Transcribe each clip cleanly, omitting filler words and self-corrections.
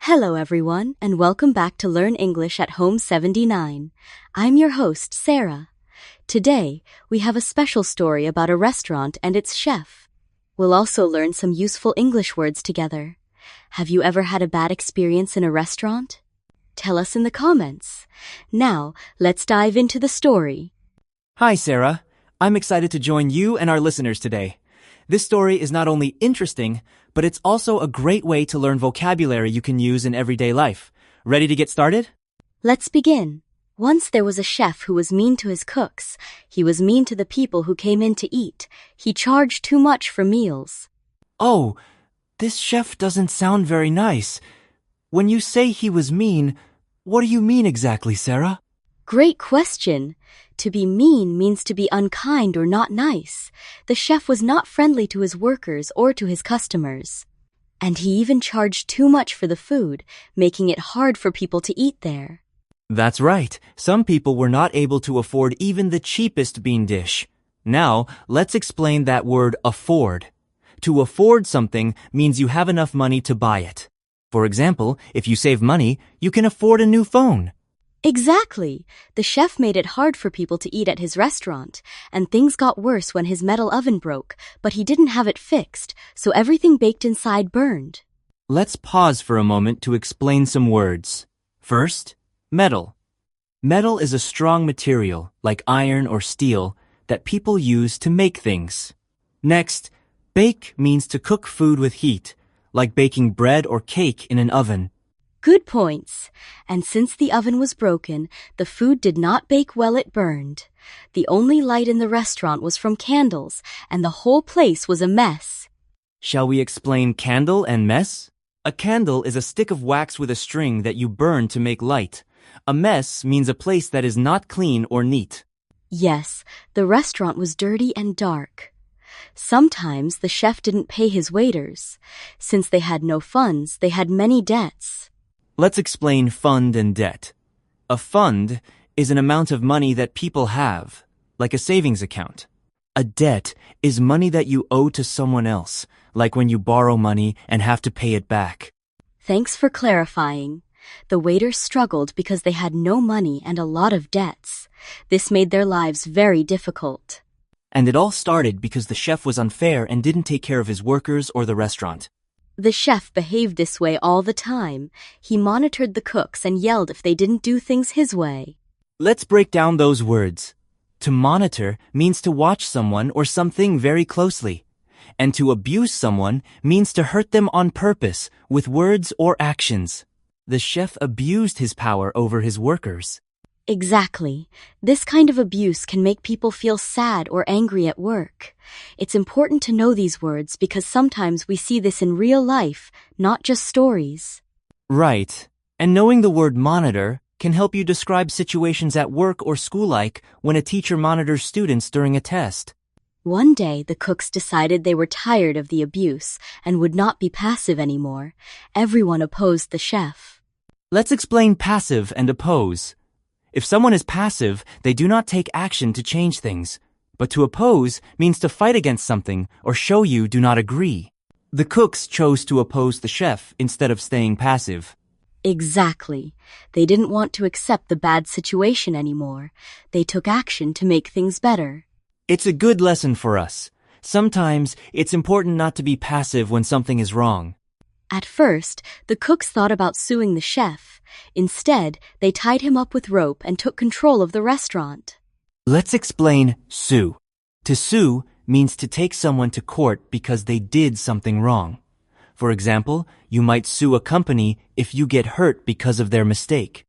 Hello everyone, and welcome back to Learn English at Home 79. I'm your host, Sarah. Today, we have a special story about a restaurant and its chef. We'll also learn some useful English words together. Have you ever had a bad experience in a restaurant? Tell us in the comments. Now, let's dive into the story. Hi, Sarah. I'm excited to join you and our listeners today. This story is not only interesting, but it's also a great way to learn vocabulary you can use in everyday life. Ready to get started? Let's begin. Once there was a chef who was mean to his cooks. He was mean to the people who came in to eat. He charged too much for meals. Oh, this chef doesn't sound very nice. When you say he was mean, what do you mean exactly, Sarah? Great question. To be mean means to be unkind or not nice. The chef was not friendly to his workers or to his customers. And he even charged too much for the food, making it hard for people to eat there. That's right. Some people were not able to afford even the cheapest bean dish. Now, let's explain that word afford. To afford something means you have enough money to buy it. For example, if you save money, you can afford a new phone. Exactly. The chef made it hard for people to eat at his restaurant, and things got worse when his metal oven broke, but he didn't have it fixed, so everything baked inside burned. Let's pause for a moment to explain some words. First, metal. Metal is a strong material, like iron or steel, that people use to make things. Next, bake means to cook food with heat, like baking bread or cake in an oven. Good points. And since the oven was broken, the food did not bake well, it burned. The only light in the restaurant was from candles, and the whole place was a mess. Shall we explain candle and mess? A candle is a stick of wax with a string that you burn to make light. A mess means a place that is not clean or neat. Yes, the restaurant was dirty and dark. Sometimes the chef didn't pay his waiters. Since they had no funds, they had many debts. Let's explain fund and debt. A fund is an amount of money that people have, like a savings account. A debt is money that you owe to someone else, like when you borrow money and have to pay it back. Thanks for clarifying. The waiters struggled because they had no money and a lot of debts. This made their lives very difficult. And it all started because the chef was unfair and didn't take care of his workers or the restaurant. The chef behaved this way all the time. He monitored the cooks and yelled if they didn't do things his way. Let's break down those words. To monitor means to watch someone or something very closely. And to abuse someone means to hurt them on purpose with words or actions. The chef abused his power over his workers. Exactly. This kind of abuse can make people feel sad or angry at work. It's important to know these words because sometimes we see this in real life, not just stories. Right. And knowing the word monitor can help you describe situations at work or school, like when a teacher monitors students during a test. One day, the cooks decided they were tired of the abuse and would not be passive anymore. Everyone opposed the chef. Let's explain passive and oppose. If someone is passive, they do not take action to change things. But to oppose means to fight against something or show you do not agree. The cooks chose to oppose the chef instead of staying passive. Exactly. They didn't want to accept the bad situation anymore. They took action to make things better. It's a good lesson for us. Sometimes it's important not to be passive when something is wrong. At first, the cooks thought about suing the chef. Instead, they tied him up with rope and took control of the restaurant. Let's explain sue. To sue means to take someone to court because they did something wrong. For example, you might sue a company if you get hurt because of their mistake.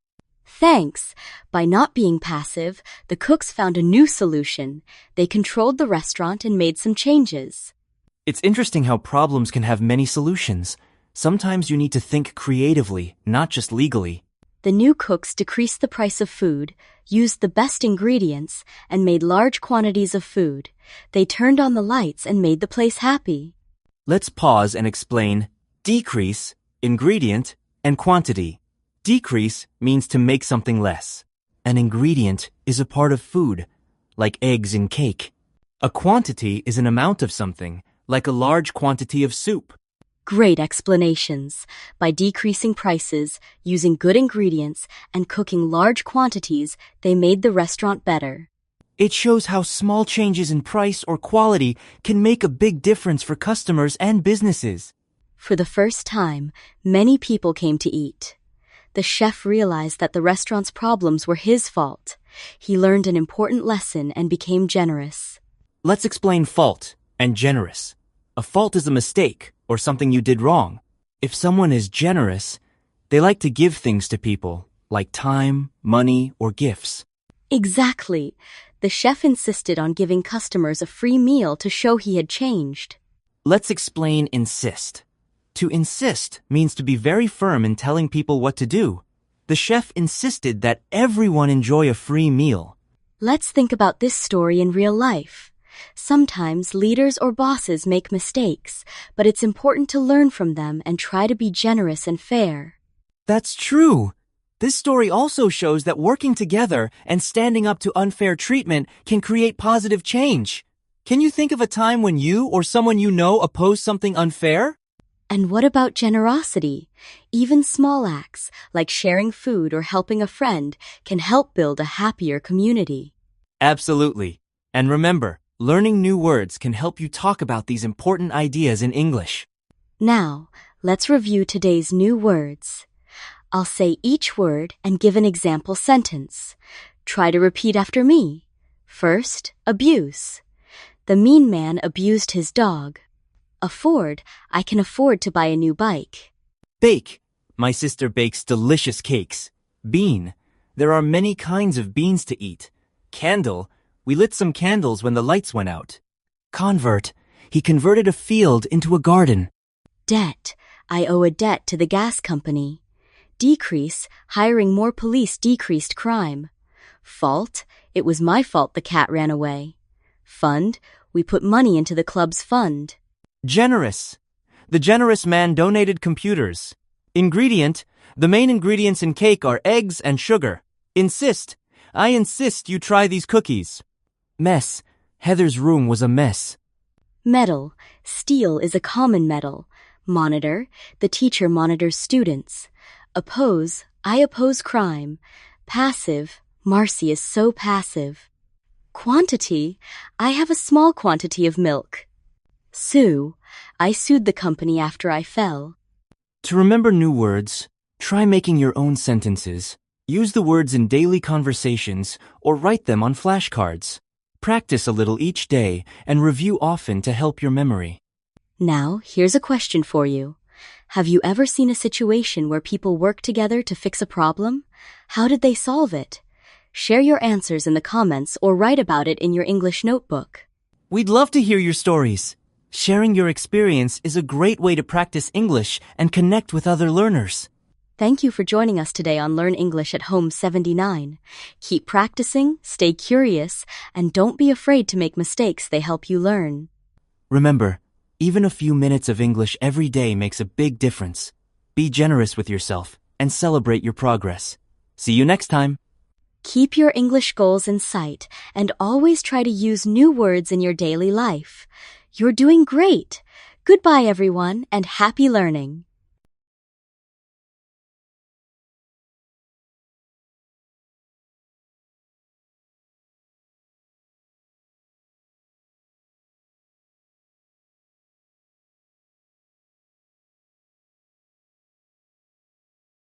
Thanks. By not being passive, the cooks found a new solution. They controlled the restaurant and made some changes. It's interesting how problems can have many solutions. Sometimes you need to think creatively, not just legally. The new cooks decreased the price of food, used the best ingredients, and made large quantities of food. They turned on the lights and made the place happy. Let's pause and explain decrease, ingredient, and quantity. Decrease means to make something less. An ingredient is a part of food, like eggs in cake. A quantity is an amount of something, like a large quantity of soup. Great explanations. By decreasing prices, using good ingredients, and cooking large quantities, they made the restaurant better. It shows how small changes in price or quality can make a big difference for customers and businesses. For the first time, many people came to eat. The chef realized that the restaurant's problems were his fault. He learned an important lesson and became generous. Let's explain fault and generous. A fault is a mistake or something you did wrong. If someone is generous, they like to give things to people, like time, money, or gifts. Exactly. The chef insisted on giving customers a free meal to show he had changed. Let's explain insist. To insist means to be very firm in telling people what to do. The chef insisted that everyone enjoy a free meal. Let's think about this story in real life. Sometimes leaders or bosses make mistakes, but it's important to learn from them and try to be generous and fair. That's true. This story also shows that working together and standing up to unfair treatment can create positive change. Can you think of a time when you or someone you know opposed something unfair? And what about generosity? Even small acts, like sharing food or helping a friend, can help build a happier community. Absolutely. And remember, learning new words can help you talk about these important ideas in English. Now, let's review today's new words. I'll say each word and give an example sentence. Try to repeat after me. First, abuse. The mean man abused his dog. Afford. I can afford to buy a new bike. Bake. My sister bakes delicious cakes. Bean. There are many kinds of beans to eat. Candle. We lit some candles when the lights went out. Convert. He converted a field into a garden. Debt. I owe a debt to the gas company. Decrease. Hiring more police decreased crime. Fault. It was my fault the cat ran away. Fund. We put money into the club's fund. Generous. The generous man donated computers. Ingredient. The main ingredients in cake are eggs and sugar. Insist. I insist you try these cookies. Mess. Heather's room was a mess. Metal. Steel is a common metal. Monitor. The teacher monitors students. Oppose. I oppose crime. Passive. Marcy is so passive. Quantity. I have a small quantity of milk. Sue. I sued the company after I fell. To remember new words, try making your own sentences. Use the words in daily conversations or write them on flashcards. Practice a little each day and review often to help your memory. Now, here's a question for you. Have you ever seen a situation where people work together to fix a problem? How did they solve it? Share your answers in the comments or write about it in your English notebook. We'd love to hear your stories. Sharing your experience is a great way to practice English and connect with other learners. Thank you for joining us today on Learn English at Home 79. Keep practicing, stay curious, and don't be afraid to make mistakes. They help you learn. Remember, even a few minutes of English every day makes a big difference. Be generous with yourself and celebrate your progress. See you next time. Keep your English goals in sight and always try to use new words in your daily life. You're doing great. Goodbye, everyone, and happy learning.